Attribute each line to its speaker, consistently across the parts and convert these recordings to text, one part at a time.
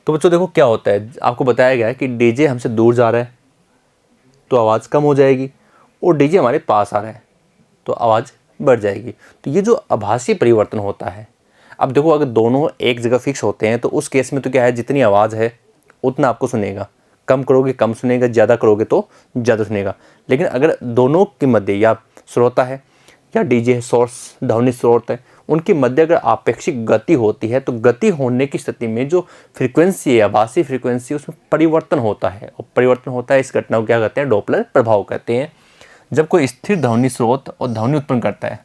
Speaker 1: तो बच्चों देखो क्या होता है, आपको बताया गया है कि डीजे हमसे दूर जा रहा है तो आवाज़ कम हो जाएगी, और डीजे हमारे पास आ रहा है तो आवाज़ बढ़ जाएगी। तो ये जो आभासी परिवर्तन होता है, अब देखो अगर दोनों एक जगह फिक्स होते हैं तो उस केस में तो क्या है, जितनी आवाज़ है उतना आपको सुनेगा, कम करोगे कम सुनेगा, ज़्यादा करोगे तो ज़्यादा सुनेगा। लेकिन अगर दोनों के मध्य या श्रोता है या डीजे है, सोर्स ध्वनि स्रोत है, उनके मध्य अगर आपेक्षिक गति होती है तो गति होने की स्थिति में जो फ्रीक्वेंसी है, आभासी फ्रीक्वेंसी, उसमें परिवर्तन होता है। और परिवर्तन होता है, इस घटना को क्या कहते हैं, डॉपलर प्रभाव कहते हैं। जब कोई स्थिर ध्वनि स्रोत और ध्वनि उत्पन्न करता है,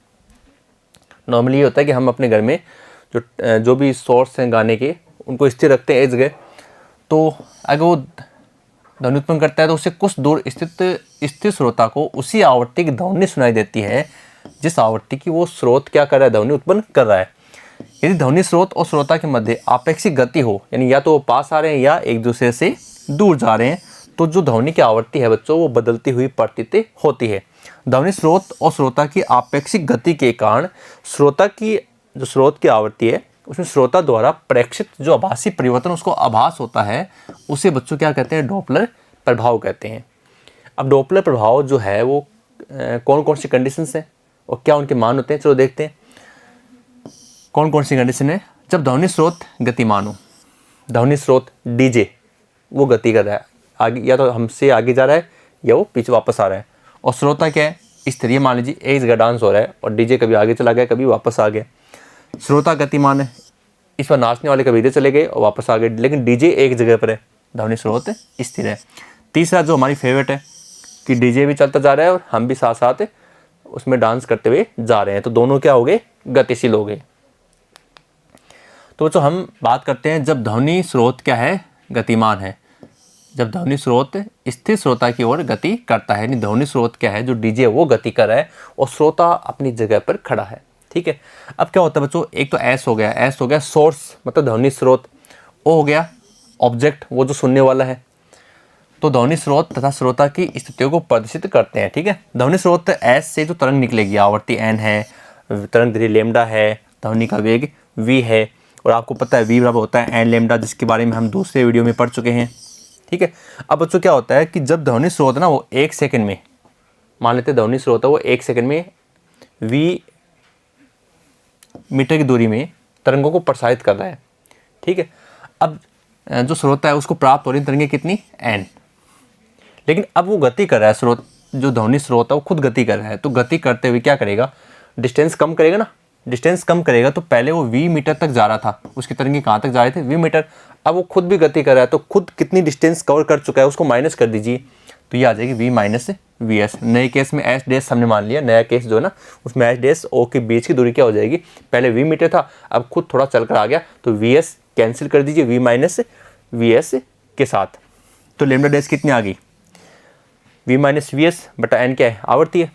Speaker 1: नॉर्मली ये होता है कि हम अपने घर में जो भी सोर्स हैं गाने के, उनको स्थिर रखते हैं एक जगह, तो अगर वो ध्वनि उत्पन्न करता है तो उससे कुछ दूर स्थित स्थिर श्रोता को उसी आवृत्ति की ध्वनि सुनाई देती है जिस आवृत्ति की वो स्रोत क्या कर रहा है, ध्वनि उत्पन्न कर रहा है। यदि ध्वनि स्रोत और श्रोता के मध्य आपेक्षिक गति हो, यानी या तो वो पास आ रहे हैं या एक दूसरे से दूर जा रहे हैं, तो जो ध्वनि की आवृत्ति है बच्चों, वो बदलती हुई प्रतीत होती है। ध्वनि स्रोत और श्रोता की आपेक्षिक गति के कारण श्रोता की जो स्रोत की आवृत्ति है, उसमें श्रोता द्वारा प्रेक्षित जो आभासी परिवर्तन उसको आभास होता है, उसे बच्चों क्या कहते हैं, डॉपलर प्रभाव कहते हैं। अब डॉपलर प्रभाव जो है वो कौन कौन सी कंडीशंस हैं और क्या उनके मान होते हैं, चलो देखते हैं। कौन कौन सी कंडीशन है? जब ध्वनि स्रोत गतिमान हो, ध्वनि स्रोत डीजे वो गति कर रहा है, आगे या तो हमसे आगे जा रहा है या वो पीछे वापस आ रहा है, और श्रोता क्या है, स्थिर, मान लीजिए एक जगह डांस हो रहा है और डीजे कभी आगे चला गया कभी वापस आ गया। श्रोता गतिमान है, इस पर नाचने वाले कभी इधर चले गए और वापस आ गए, लेकिन डीजे एक जगह पर है, ध्वनि स्रोत स्थिर है। तीसरा जो हमारी फेवरेट है कि डीजे भी चलता जा रहा है और हम भी साथ साथ उसमें डांस करते हुए जा रहे हैं, तो दोनों क्या हो गए, गतिशील हो गए। तो बच्चों हम बात करते हैं जब ध्वनि स्रोत क्या है, गतिमान है, जब ध्वनि स्रोत स्थिर श्रोता की ओर गति करता है, यानी ध्वनि स्रोत क्या है, जो डीजे वो गति कर रहा है और श्रोता अपनी जगह पर खड़ा है। ठीक है, अब क्या होता है बच्चों, एक तो एस हो गया सोर्स मतलब ध्वनि स्रोत, ओ हो गया ऑब्जेक्ट वो जो सुनने वाला है। तो ध्वनि स्रोत तथा श्रोता की स्थितियों को प्रदर्शित करते हैं। ठीक है, ध्वनि स्रोत एस से जो तरंग निकलेगी, आवृत्ति एन है, तरंग दैर्घ्य लैम्डा है, ध्वनि का वेग वी है, और आपको पता है वी बराबर होता है एन लैम्डा, जिसके बारे में हम दूसरे वीडियो में पढ़ चुके हैं। ठीक है, अब बच्चों क्या होता है कि जब ध्वनि स्रोत ना वो एक सेकंड में, मान लेते हैं ध्वनि स्रोत है वो एक सेकंड में वी मीटर की दूरी में तरंगों को प्रसारित कर रहा है। ठीक है, अब जो श्रोता है उसको प्राप्त हो रही तरंगें कितनी, एन, लेकिन अब वो गति कर रहा है, स्रोत जो ध्वनि स्रोत है वो खुद गति कर रहा है, तो गति करते हुए क्या करेगा, डिस्टेंस कम करेगा ना, डिस्टेंस कम करेगा, तो पहले वो वी मीटर तक जा रहा था, उसकी तरंगे कहाँ तक जा रहे थे, वी मीटर, अब वो खुद भी गति कर रहा है, तो खुद कितनी डिस्टेंस कवर कर चुका है उसको माइनस कर दीजिए, तो ये आ जाएगी वी माइनस वी एस। नए केस में एस डैश हमने मान लिया, नया केस जो है ना उसमें एस डैश ओ के बीच की दूरी क्या हो जाएगी, पहले वी मीटर था अब खुद थोड़ा चल कर आ गया, तो वी एस कैंसिल कर दीजिए वी माइनस वी एस के साथ, तो लैम्डा डैश कितनी आ गई, वी माइनस वी एस बटा एन क्या है, आवृत्ति है,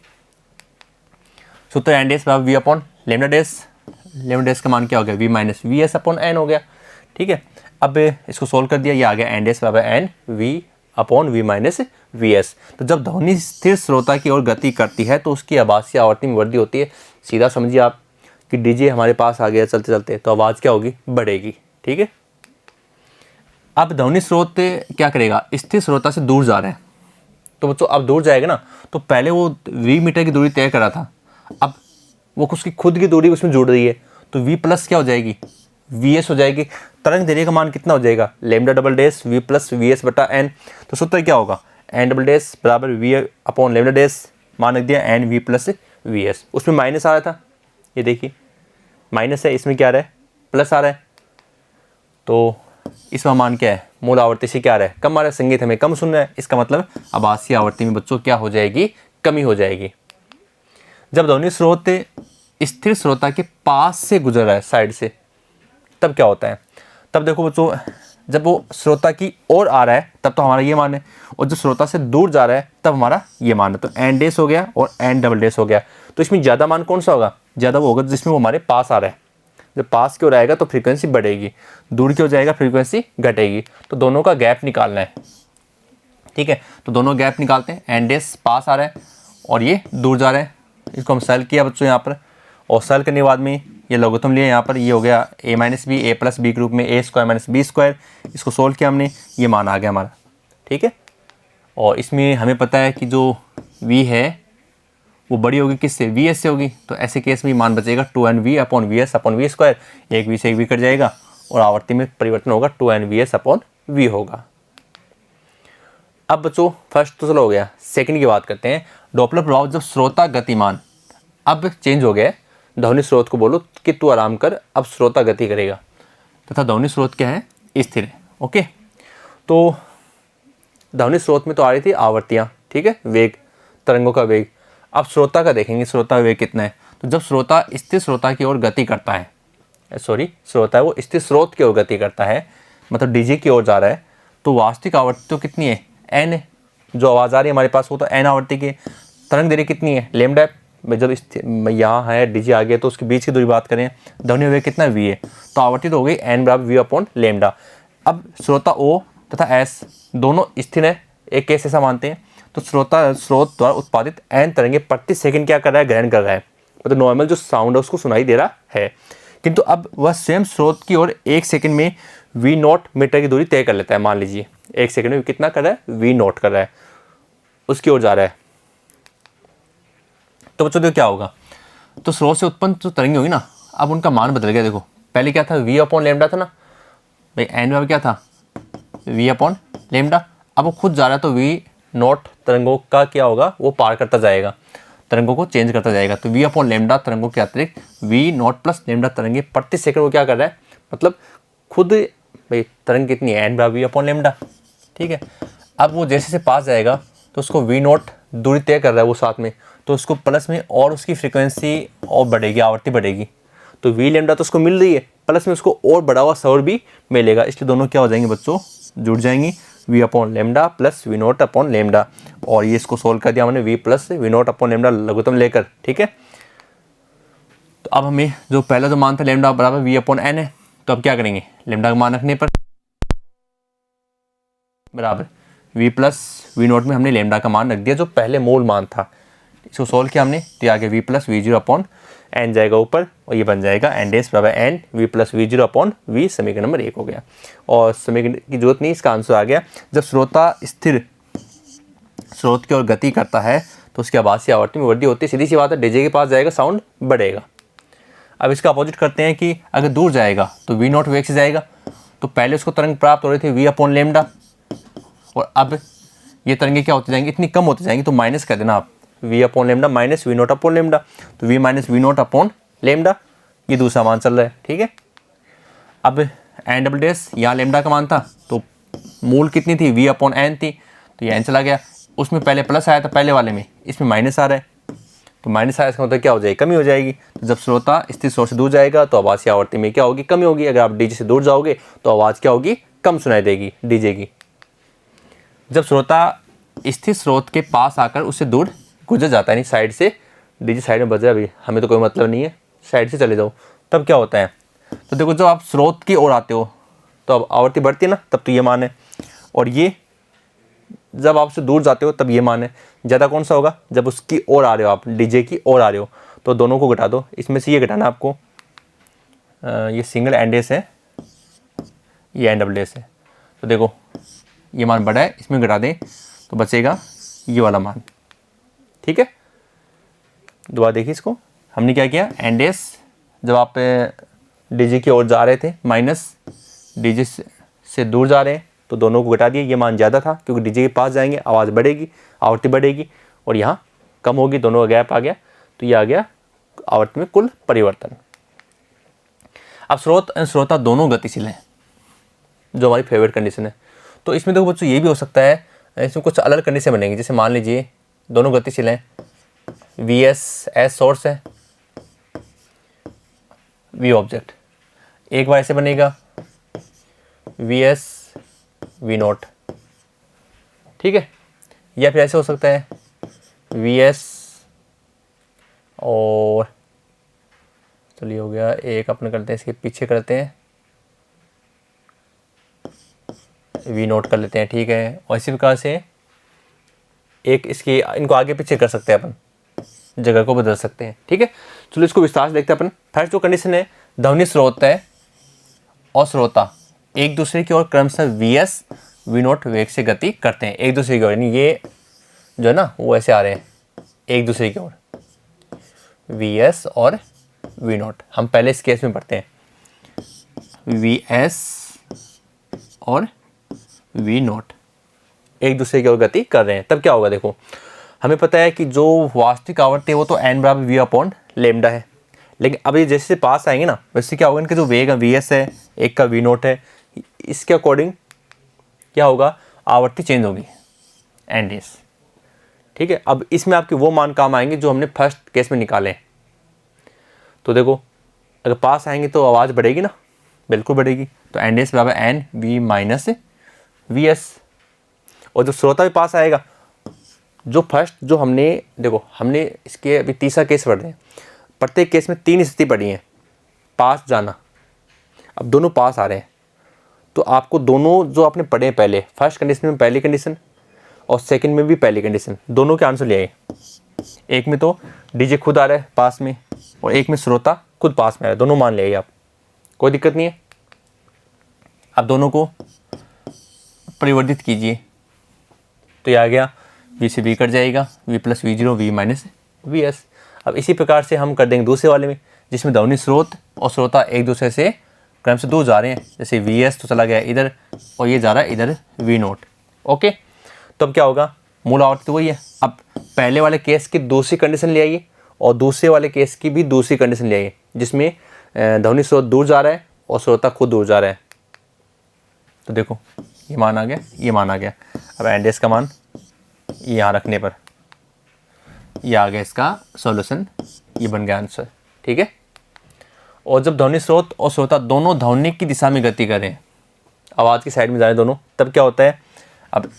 Speaker 1: सूत्र एन डैश बराबर v upon lambda dash, lambda dash का मान क्या हो गया, v minus v s upon n हो गया। ठीक है, अब इसको सोल्व कर दिया, ये आ गया एन डैश बराबर n v upon v minus v s. तो जब ध्वनि स्थिर श्रोता की ओर गति करती है तो उसकी आभासी आवृत्ति में वृद्धि होती है। सीधा समझिए आप कि डीजे हमारे पास आ गया चलते चलते, तो आवाज़ क्या होगी, बढ़ेगी। ठीक है, अब ध्वनि स्रोत क्या करेगा, स्थिर श्रोता से दूर जा रहा है, तो बच्चों अब दूर जाएगा ना, तो पहले वो वी मीटर की दूरी तय करा था, अब वो उसकी खुद की दूरी उसमें जुड़ रही है, तो वी प्लस क्या हो जाएगी, वी एस हो जाएगी। तरंग दैर्घ्य का मान कितना हो जाएगा, lambda double dash v plus v s बटा एन, तो सूत्र क्या होगा, एन डबल डैश बराबर वी अपॉन लैम्डा डैश, मान रख दिया n v plus v s, उसमें माइनस आ रहा था, ये देखिए माइनस है, इसमें क्या आ रहा है, प्लस आ रहा है, तो इसका मान क्या है, मूल आवृत्ति से क्या आ रहा है, कम आ रहा है, संगीत हमें कम सुन रहा है, इसका मतलब आभासी आवृत्ति में बच्चों क्या हो जाएगी, कमी हो जाएगी। जब ध्वनि स्रोत स्थिर श्रोता के पास से गुजर रहा है, साइड से, तब क्या होता है, तब देखो बच्चों जब वो श्रोता की ओर आ रहा है तब तो हमारा ये मान है, और जब श्रोता से दूर जा रहा है तब हमारा ये मान है, तो एन डैश हो गया और एन डबल डैश हो गया। तो इसमें ज़्यादा मान कौन सा होगा, ज़्यादा वो होगा जिसमें वो हमारे पास आ रहा है, जब पास की ओर आएगा तो फ्रीक्वेंसी बढ़ेगी, दूर की ओर जाएगा फ्रीक्वेंसी घटेगी, तो दोनों का गैप निकालना है। ठीक है, तो दोनों गैप निकालते हैं, एन डैश पास आ रहा है और ये दूर जा रहा है, इसको हम सेल किया बच्चों यहाँ पर, और सेल करने के बाद में ये लघुत्तम लिए यहाँ पर, ये हो गया a minus b, a plus b के रूप में a square minus b square, इसको सोल्व किया हमने, ये मान आ गया हमारा, ठीक है। और इसमें हमें पता है कि जो v है वो बड़ी होगी किससे, वी एस से होगी, तो ऐसे केस में मान बचेगा 2nv upon v s upon v square, एक वी से एक वी कट जाएगा और आवर्ती में परिवर्तन होगा 2nvs अपॉन वी होगा। अब बच्चों फर्स्ट तो चलो हो गया, सेकंड की बात करते हैं। डॉपलर प्रभाव जब श्रोता गतिमान अब चेंज हो गया है, ध्वनि स्रोत को बोलो कि तू आराम कर, अब श्रोता गति करेगा तथा ध्वनि स्रोत क्या है, स्थिर है। ओके, तो ध्वनि स्रोत में तो आ रही थी आवर्तियाँ, ठीक है, वेग, तरंगों का वेग। अब श्रोता का देखेंगे, श्रोता वेग कितना है। तो जब श्रोता स्थिर श्रोता की ओर गति करता है, सॉरी श्रोता है वो स्थिर स्रोत की ओर गति करता है, मतलब डीजे की ओर जा रहा है, तो वास्तविक आवृत्ति तो कितनी है, एन है। जो आवाज़ आ रही है हमारे पास वो तो एन आवृत्ति की। तरंग देरी कितनी है, लेमडा। जब यहाँ है डीजे आ गया तो उसके बीच की दूरी बात करें, ध्वनि वेग कितना वी है, तो आवृत्ति तो हो गई एन बराबर वी अपॉन लेमडा। अब श्रोता ओ तथा एस दोनों स्थिर है, एक केस ऐसा मानते हैं, तो स्रोत द्वारा उत्पादित एन तरंगे प्रति सेकंड क्या कर रहा है, ग्रहण कर रहा है, मतलब नॉर्मल जो साउंड है उसको सुनाई दे रहा है। किंतु अब वह स्वयं स्रोत की ओर एक सेकंड में वी नॉट मीटर की दूरी तय कर लेता है। मान लीजिए एक सेकंड में कितना कर रहा है, वी नॉट कर रहा है, उसकी ओर जा रहा है। तो बच्चों देखो क्या होगा, तो स्रोत से उत्पन्न जो तरंगे होगी ना, अब उनका मान बदल गया। देखो पहले क्या था, वी अपॉन लेमडा था ना भाई, एन बराबर क्या था, वी अपॉन लेमडा। अब वो खुद जा रहा है तो वी नॉट तरंगों का क्या होगा, वो पार करता जाएगा, तरंगों को चेंज करता जाएगा। तो वी अपॉन लेमडा तरंगों के अतिरिक्त वी नॉट प्लस लेमडा तरंगे प्रति सेकंड वो क्या कर रहा है, मतलब खुद भाई तरंग कितनी है, एन बराबर वी अपॉन लेमडा, ठीक है। अब वो जैसे से पास जाएगा तो उसको वी नॉट दूरी तय कर रहा है वो साथ में, तो उसको प्लस में और उसकी फ्रिक्वेंसी और बढ़ेगी, आवृत्ति बढ़ेगी। तो वी लेमडा तो उसको मिल रही है, प्लस में उसको और बढ़ा हुआ शोर भी मिलेगा, इसलिए दोनों क्या हो जाएंगे बच्चों, जुड़ जाएंगी, v upon lambda plus v not upon lambda. और ये इसको सोल्व कर दिया हमने, v plus v not upon lambda लघुत्तम लेकर, ठीक है। तो अब हमें जो पहला जो मान था लेमडा बराबर वी अपॉन एन है, तो अब क्या करेंगे, लेमडा का मान रखने पर बराबर वी प्लस वी नॉट में हमने लेमडा का मान रख दिया जो पहले मूल मान था, इसको सोल्व किया हमने, तो आगे v plus v zero upon n जाएगा ऊपर और ये बन जाएगा एन डेस बराबर n v plus v zero upon v, समीकरण नंबर 1 हो गया। और समीकरण की जरूरत नहीं, इसका आंसर आ गया। जब श्रोता स्थिर स्रोत की ओर गति करता है तो उसकी आभासी आवृत्ति में वृद्धि होती है, सीधी सी बात है, डीजे के पास जाएगा साउंड बढ़ेगा। अब इसका अपोजिट करते हैं कि अगर दूर जाएगा तो वी नॉट वेग से जाएगा, तो पहले उसको तरंग प्राप्त हो रही थी वी अपॉन लेमडा, और अब ये तरंगे क्या होती जाएंगी, इतनी कम होती जाएंगी, तो माइनस कर देना आप, v upon lambda minus v not upon lambda, तो v minus v not upon lambda, ये दूसरा मान चल रहा है, ठीक है। अब एन डबल डेस, यहाँ लेमडा का मान था तो मूल कितनी थी, वी अपॉन एन थी, तो ये एन चला गया, उसमें पहले प्लस आया था पहले वाले में, इसमें माइनस आ रहा है, तो माइनस आया इसका मतलब क्या हो जाएगी, कमी हो जाएगी। तो जब श्रोता स्थिर स्रोत से दूर जाएगा तो आवाज़ की आवृत्ति में क्या होगी, कमी होगी। अगर आप डीजे से दूर जाओगे तो आवाज़ क्या होगी, कम सुनाई देगी डीजे की। जब श्रोता स्थिर स्रोत के पास आकर उससे दूर गुजर जाता है, नहीं साइड से, डीजे साइड में बज रहा है अभी, हमें तो कोई मतलब नहीं है, साइड से चले जाओ, तब क्या होता है, तो देखो जब आप स्रोत की ओर आते हो तो अब आवृत्ति बढ़ती है ना, तब तो ये मान है, और ये जब आप उससे दूर जाते हो तब ये मान है। ज़्यादा कौन सा होगा, जब उसकी ओर आ रहे हो आप, डीजे की ओर आ रहे हो, तो दोनों को घटा दो, इसमें से ये घटाना आपको, ये सिंगल एंड डेस है, ये एन डबल डेस है, तो देखो ये मान बड़ा है, इसमें घटा दें तो बचेगा ये वाला मान, ठीक है। दोबारा देखिए इसको, हमने क्या किया, एन डेस जब आप डीजे की ओर जा रहे थे माइनस, डीजे से दूर जा रहे हैं तो दोनों को घटा दिए, ये मान ज़्यादा था क्योंकि डीजे के पास जाएंगे आवाज़ बढ़ेगी, आवृत्ति बढ़ेगी, और यहाँ कम होगी, दोनों का गैप आ गया, तो ये आ गया आवृत्ति में कुल परिवर्तन। अब स्रोत और श्रोता दोनों गतिशील हैं, जो हमारी फेवरेट कंडीशन है। तो इसमें देखो बच्चों ये भी हो सकता है, इसमें कुछ अलग कंडीशन बनेंगी, जैसे मान लीजिए दोनों गतिशील हैं, वी एस एस सोर्स है, वी ऑब्जेक्ट, एक बार ऐसे बनेगा वी एस वी नॉट, ठीक है, या फिर ऐसे हो सकता है वी एस और चलिए हो गया एक, अपने करते हैं इसके पीछे करते हैं वी नोट कर लेते हैं, ठीक है। और इसी प्रकार से एक इसकी, इनको आगे पीछे कर सकते हैं अपन, जगह को बदल सकते हैं। ठीक है, चलो इसको विस्तार से देखते हैं अपन। फर्स्ट जो कंडीशन है, ध्वनि स्रोत है और श्रोता एक दूसरे की ओर क्रमशः वीएस वी नोट वेग से गति करते हैं। एक दूसरे की ओर, यानी ये जो है ना वो ऐसे आ रहे हैं एक दूसरे की ओर, वी एस और वी नोट। हम पहले इस केस में पढ़ते हैं, वी एस और वी नोट एक दूसरे की ओर गति कर रहे हैं। तब क्या होगा, देखो हमें पता है कि जो वास्तविक आवर्ती है वो तो एन बराबर वी अपॉन लेमडा है, लेकिन अब ये जैसे पास आएंगे ना वैसे क्या होगा, इनका जो वेग है वी एस है, एक का वी नोट है, इसके अकॉर्डिंग क्या होगा, आवर्ती चेंज होगी एन डेस। ठीक है, अब इसमें आपके वो मान काम आएंगे जो हमने फर्स्ट केस में निकाले। तो देखो अगर पास आएंगे तो आवाज़ बढ़ेगी ना, बिल्कुल बढ़ेगी। तो एन डेस बराबर n v minus v s. और जो श्रोता भी पास आएगा, जो फर्स्ट जो हमने देखो हमने इसके अभी तीसरा केस पढ़ रहे हैं, प्रत्येक केस में 3 स्थिति पढ़ी है पास जाना। अब दोनों पास आ रहे हैं तो आपको दोनों जो आपने पढ़े हैं पहले, फर्स्ट कंडीशन में पहली कंडीशन और सेकंड में भी पहली कंडीशन, दोनों के आंसर ले आए। एक में तो डीजे खुद आ रहा है पास में और एक में श्रोता खुद पास में आ रहा है, दोनों मान ले आइए आप, कोई दिक्कत नहीं है। अब दोनों को परिवर्तित कीजिए तो ये आ गया वी से वी कट जाएगा, v plus v zero v minus v s. अब इसी प्रकार से हम कर देंगे दूसरे वाले में, जिसमें ध्वनि स्रोत और श्रोता एक दूसरे से क्रम से दूर जा रहे हैं। जैसे वी एस तो चला गया इधर और ये जा रहा है इधर वी नोट। ओके, तो अब क्या होगा, मूल आवर्ती तो वही है। अब पहले वाले केस की दूसरी कंडीशन ले आइए और दूसरे वाले केस की भी दूसरी कंडीशन ले आइए, जिसमें ध्वनि स्रोत दूर जा रहा है और श्रोता खुद दूर जा रहा है। तो देखो ये मान आ गया, ये मान आ गया। अब एन डेस का मान यहाँ रखने पर ये आ गया इसका सॉल्यूशन, ये बन गया आंसर। ठीक है, और जब ध्वनि स्रोत और श्रोता दोनों ध्वनि की दिशा में गति करें, आवाज़ की साइड में जा रहे दोनों, तब क्या होता है, अब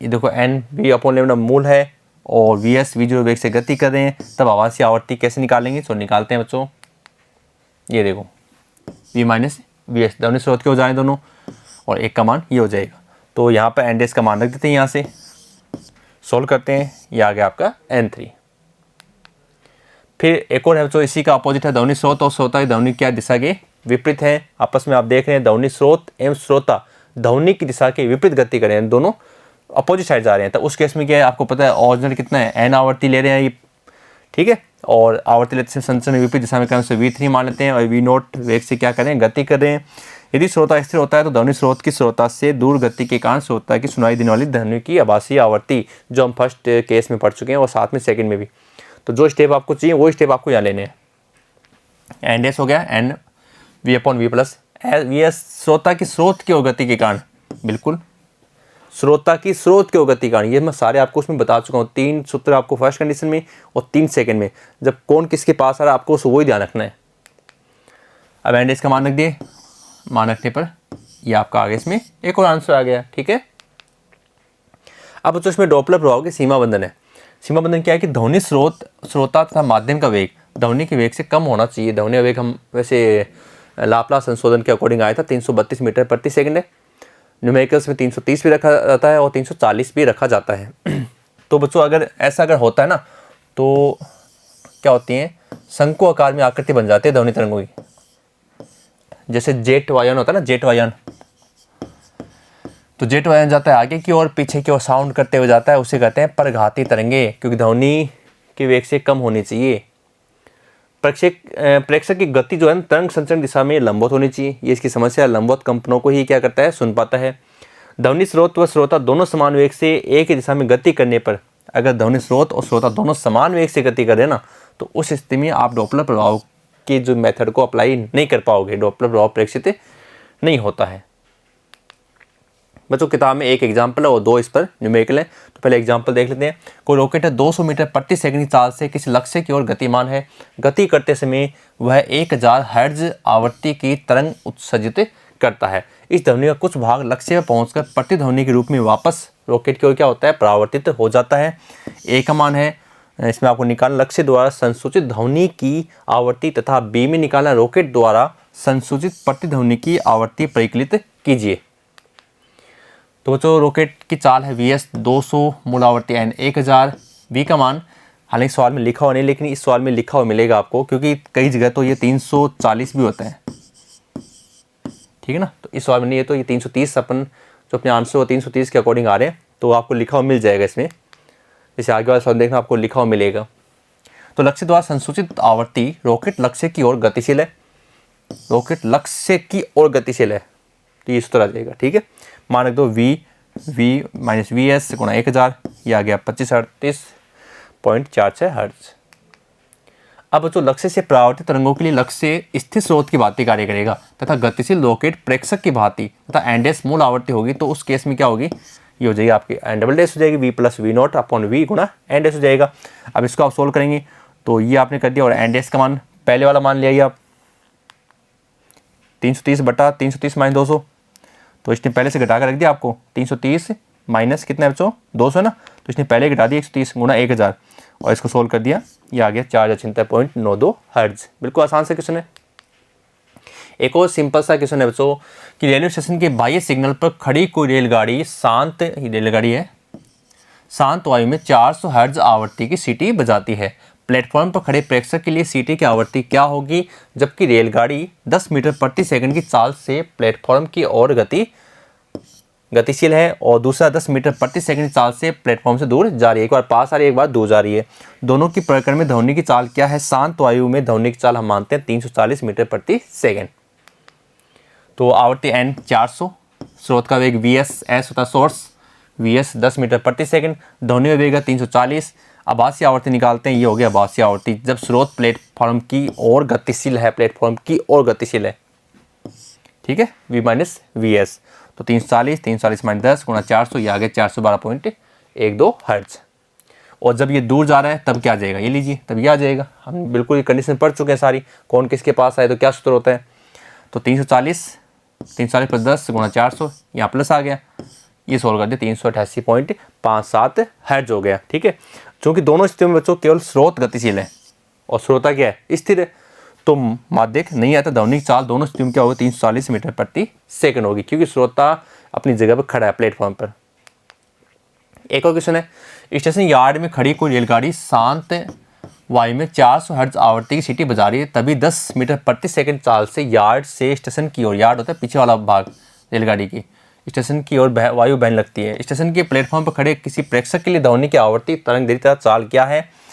Speaker 1: ये देखो एन वी अपॉन लेमडा मूल है और वी एस वी जीरो वेग से गति कर रहे हैं, तब आवाज़ की आवृत्ति कैसे निकालेंगे, तो निकालते हैं बच्चों। ये देखो वी माइनस वी एस, ध्वनि स्रोत के हो जाए दोनों और एक का मान ये हो जाएगा। तो यहाँ पर एन डेस का मान रख देते हैं, यहाँ से सोल्व करते हैं, ये आ गया आपका N3। फिर एक और है जो इसी का अपोजिट है, ध्वनि स्रोत और श्रोता की ध्वनि क्या दिशा के विपरीत है। आपस में आप देख रहे हैं ध्वनि स्रोत एवं श्रोता ध्वनि की दिशा के विपरीत गति कर रहे हैं, दोनों अपोजिट साइड जा रहे हैं। तो उस केस में क्या है, आपको पता है ओरिजिनल कितना है, एन आवर्ती ले रहे हैं ये। ठीक है, और आवर्ती लेते हैं संचरण विपरीत दिशा में क्रम से V3 मान लेते हैं और वी नोट वेग से क्या करें, गति कर रहे हैं। यदि श्रोता स्थिर होता है तो ध्वनि स्रोत की श्रोता से दूर गति के कारण श्रोता की सुनाई देने वाली ध्वनि की आभासी आवर्ती, जो हम फर्स्ट केस में पढ़ चुके हैं और साथ में सेकंड में भी। तो जो स्टेप आपको चाहिए वो स्टेप आपको यहाँ लेने हैं। एन डेस हो गया n v upon v plus v s, श्रोता की स्रोत की ओर गति के कारण, बिल्कुल श्रोता की स्रोत की ओर गति के कारण, ये मैं सारे आपको उसमें बता चुका हूँ। 3 सूत्र आपको फर्स्ट कंडीशन में और 3 सेकेंड में, जब कौन किसके पास आ रहा है आपको वही ध्यान रखना है। अब एन डेस का मान रख दिए, मान रखने पर ये आपका आगे इसमें एक और आंसर आ गया। ठीक है, अब तो इसमें डॉपलर प्रभाव की सीमा बंधन है। सीमा बंधन क्या है कि ध्वनि स्रोत श्रोता तथा माध्यम का वेग ध्वनि के वेग से कम होना चाहिए। ध्वनि का वेग हम वैसे लाप्लास संशोधन के अकॉर्डिंग आया था 332 मीटर प्रति सेकंड है। न्यूमेरिकल्स में 330 भी रखा जाता है और 340 भी रखा जाता है। तो बच्चों अगर ऐसा अगर होता है ना तो क्या होती है, शंकु आकार में आकृति बन जाती है ध्वनि तरंगों की। जैसे जेट वायुयान होता है ना, जेट वायुयान, तो जेट वायुयान जाता है आगे की ओर, पीछे की ओर साउंड करते हुए जाता है, उसे कहते हैं परघाती तरंगे, क्योंकि ध्वनि के वेग से कम होनी चाहिए। प्रेक्षक की गति जो है तरंग संचरण दिशा में लंबवत होनी चाहिए। ये इसकी समस्या, लंबवत कंपनों को ही क्या करता है, सुन पाता है। ध्वनि स्रोत व श्रोता दोनों समान वेग से एक ही दिशा में गति करने पर, अगर ध्वनि स्रोत और श्रोता दोनों समान वेग से गति करें ना, तो उस स्थिति में आप डॉपलर प्रभाव के जो मेथड को अप्लाई नहीं कर पाओगे, डॉपलर प्रभाव प्रेक्षित नहीं होता है। बच्चों किताब में एक एग्जाम्पल है और 2 इस पर न्यूमेरिकल है। तो पहले एग्जाम्पल देख लेते हैं। कोई रॉकेट है 200 मीटर प्रति सेकंड की चाल से किसी लक्ष्य की ओर गतिमान है। गति करते समय वह 1000 हर्ट्ज आवृत्ति की तरंग उत्सर्जित करता है। इस ध्वनि का कुछ भाग लक्ष्य पर पहुंचकर प्रतिध्वनि के रूप में वापस रॉकेट की ओर क्या होता है, परावर्तित हो जाता है। ए का मान है इसमें आपको निकालना लक्ष्य द्वारा संसूचित ध्वनि की आवृत्ति तथा बी में निकालना रॉकेट द्वारा संसूचित प्रतिध्वनि की आवृत्ति परिकलित कीजिए। तो बच्चों रॉकेट की चाल है वी एस 200, मूल आवृत्ति एन 1000, वी का मान हालांकि सवाल में लिखा हुआ नहीं, लेकिन इस सवाल में लिखा हुआ मिलेगा आपको, क्योंकि कई जगह तो ये 340 भी होता है, ठीक है ना। तो इस सवाल में नहीं है, तो ये 330 अपन जो अपने आंसर वो 330 के अकॉर्डिंग आ रहे हैं, तो आपको लिखा हुआ मिल जाएगा इसमें। जैसे आगे वाला सवाल देखना, आपको लिखा हुआ मिलेगा। तो लक्ष्य द्वारा संसूचित आवर्ती रॉकेट लक्ष्य की ओर गतिशील है, रॉकेट लक्ष्य की ओर गतिशील है, तो ये इस तरह आ जाएगा, ठीक है। मान रख दो v माइनस वी एस गुणा 1000, ये आ गया 2538.46 हर्ट्ज। अब जो लक्ष्य से परावर्तित तरंगों के लिए लक्ष्य स्थिर स्रोत की भांति कार्य करेगा तथा गतिशील रॉकेट प्रेक्षक की भांति तथा एनडेस मूल आवर्ती होगी, तो उस केस में क्या होगी, ये हो जाएगी आपकी एन डबल डैश हो जाएगी v plus v not upon v गुणा एन डैश हो जाएगा। अब इसको आप सोल्व करेंगे तो ये आपने कर दिया, और एन डैश का मान पहले वाला मान लिया आप 330 बटा 330 माइनस 200, तो इसने पहले से घटा कर रख दिया आपको 330 माइनस कितना बच्चों 200 ना, तो इसने पहले घटा दिया 130 गुणा 1000 और इसको सोल्व कर दिया, ये आ गया 4096.92 हर्ट्ज। बिल्कुल आसान से क्वेश्चन है। एक और सिंपल सा क्वेश्चन है बच्चों कि रेलवे स्टेशन के बाह्य सिग्नल पर खड़ी कोई रेलगाड़ी रेलगाड़ी है शांत वायु में 400 हर्ट्ज आवृत्ति की सीटी बजाती है। प्लेटफॉर्म पर खड़े प्रेक्षक के लिए सीटी की आवृत्ति क्या होगी, जबकि रेलगाड़ी 10 मीटर प्रति सेकंड की चाल से प्लेटफॉर्म की ओर गतिशील है, और दूसरा 10 मीटर प्रति सेकंड की चाल से प्लेटफॉर्म से दूर जा रही है। एक बार पास आ रही है, एक बार दूर जा रही है। दोनों की प्रकरण में ध्वनि की चाल क्या है, शांत वायु में ध्वनि की चाल हम मानते हैं 340 मीटर प्रति सेकंड। तो आवृत्ति n 400, स्रोत का वेग वी एस होता है सोर्स, वी एस 10 मीटर प्रति सेकंड, ध्वनि में वेग 340। आभासी आवृत्ति निकालते हैं, ये हो गया आभासी आवृत्ति जब स्रोत प्लेटफॉर्म की ओर गतिशील है, प्लेटफॉर्म की ओर गतिशील है, ठीक है, v माइनस वी एस। तो 340 माइनस 10 गुणा 400, ये आ गया 412.12 हर्ट्ज। और जब ये दूर जा रहा है तब क्या आ जाएगा, ये लीजिए, तब ये आ जाएगा। हम बिल्कुल ये कंडीशन पढ़ चुके हैं सारी, कौन किसके पास आए तो क्या सूत्र होता है। तो 340 प्लस 10 गुणा 400, यहाँ प्लस आ गया, ये सोल्व कर दिया 388.57 हर्ट्ज हो गया, ठीक है। क्योंकि दोनों स्थितियों में बच्चों केवल स्रोत गतिशील है और श्रोता क्या है, स्थिर है, तो माध्यक नहीं आता, ध्वनिक चाल दोनों स्थितियों में क्या होगी 340 मीटर प्रति सेकंड होगी, क्योंकि श्रोता अपनी जगह पर खड़ा है प्लेटफॉर्म पर। एक और क्वेश्चन है, स्टेशन यार्ड में खड़ी कोई रेलगाड़ी शांत वायु में 400 हर्ट्ज आवृत्ति की सीटी बजा रही है, तभी 10 मीटर प्रति सेकंड चाल से यार्ड से स्टेशन की ओर, यार्ड होता है पीछे वाला भाग रेलगाड़ी की, स्टेशन की ओर वायु बहने लगती है। स्टेशन के प्लेटफॉर्म पर खड़े किसी प्रेक्षक के लिए ध्वनि की आवृत्ति तरंग दैर्घ्य तथा चाल क्या है।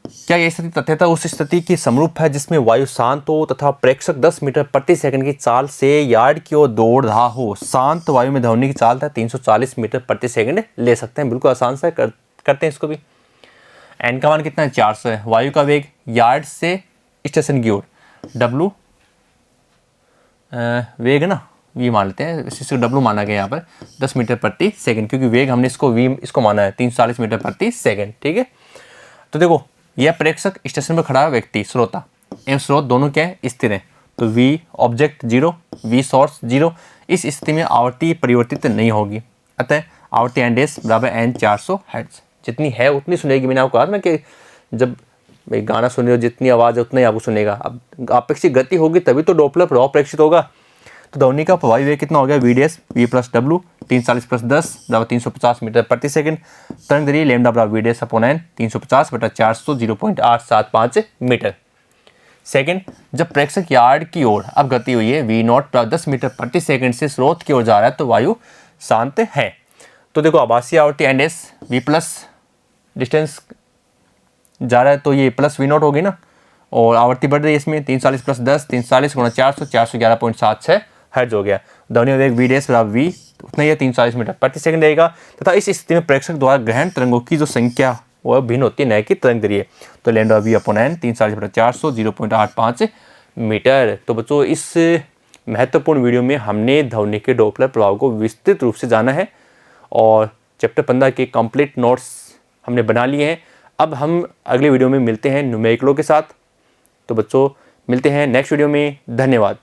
Speaker 1: क्या यह स्थिति तथ्यतः उस स्थिति की समरूप है जिसमें वायु शांत हो तथा प्रेक्षक 10 मीटर प्रति सेकंड की चाल से यार्ड की ओर दौड़ रहा हो। शांत वायु में ध्वनि की चाल था 340 मीटर प्रति सेकंड ले सकते हैं। बिल्कुल आसान से करते हैं इसको भी। एन का मान कितना है, 400 है। वायु का वेग यार्ड से स्टेशन की ओर, डब्लू वेग है ना, वी मान लेते हैं, इसको डब्लू माना गया यहाँ पर 10 मीटर प्रति सेकंड, क्योंकि वेग हमने इसको वी इसको माना है 340 मीटर प्रति सेकंड, ठीक है। तो देखो यह प्रेक्षक स्टेशन पर खड़ा व्यक्ति श्रोता एवं स्रोत दोनों क्या है, स्थिर है, तो वी ऑब्जेक्ट 0, वी सोर्स 0। इस स्थिति में आवृत्ति परिवर्तित नहीं होगी, अतः आवृत्ति एन डैश बराबर एन 400 हर्ट्ज, जितनी है उतनी सुनेगी। मैंने आपको कहा ना कि जब गाना सुन रहे हो जितनी आवाज़ है उतना ही आपको सुनेगा। अब अपेक्षित गति होगी तभी तो डॉपलर प्रभाव प्रेक्षित होगा। तो ध्वनि का प्रभावी वेग कितना हो गया, वी डैश वी प्लस डब्लू 340 प्लस 10 बराबर 350 मीटर प्रति सेकंड। तरंग दैर्घ्य लैम्डा बराबर वी डैश अपॉन एन 350 बटा 400 0.875 मीटर सेकंड। जब प्रेक्षक यार्ड की ओर अब गति हुई है वी नॉट बराबर 10 मीटर प्रति सेकंड से स्रोत की ओर जा रहा है, तो वायु शांत है। तो देखो आभासी आवृत्ति n dash v plus distance जा रहा है तो ये प्लस वी नॉट होगी ना, और आवृत्ति बढ़ रही है इसमें 340 प्लस 10 340 गुणा 400 411.76 हर्ट्ज हो गया। ध्वनि वेग वी डैश बराबर वी उतना ही 340 मीटर प्रति सेकंड रहेगा तथा इस स्थिति में प्रेक्षक द्वारा ग्रहण तरंगों की जो संख्या वह भिन्न होती है, न कि तरंग दैर्घ्य। तो लैम्डा वी अपॉन एन 340 बटा 400 0.85 मीटर। तो बच्चों इस महत्वपूर्ण वीडियो में हमने ध्वनि के डॉपलर प्रभाव को विस्तृत रूप से जाना है और चैप्टर 15 के कंप्लीट नोट्स हमने बना लिए हैं। अब हम अगले वीडियो में मिलते हैं न्यूमेरिकलों के साथ। तो बच्चों मिलते हैं नेक्स्ट वीडियो में। धन्यवाद।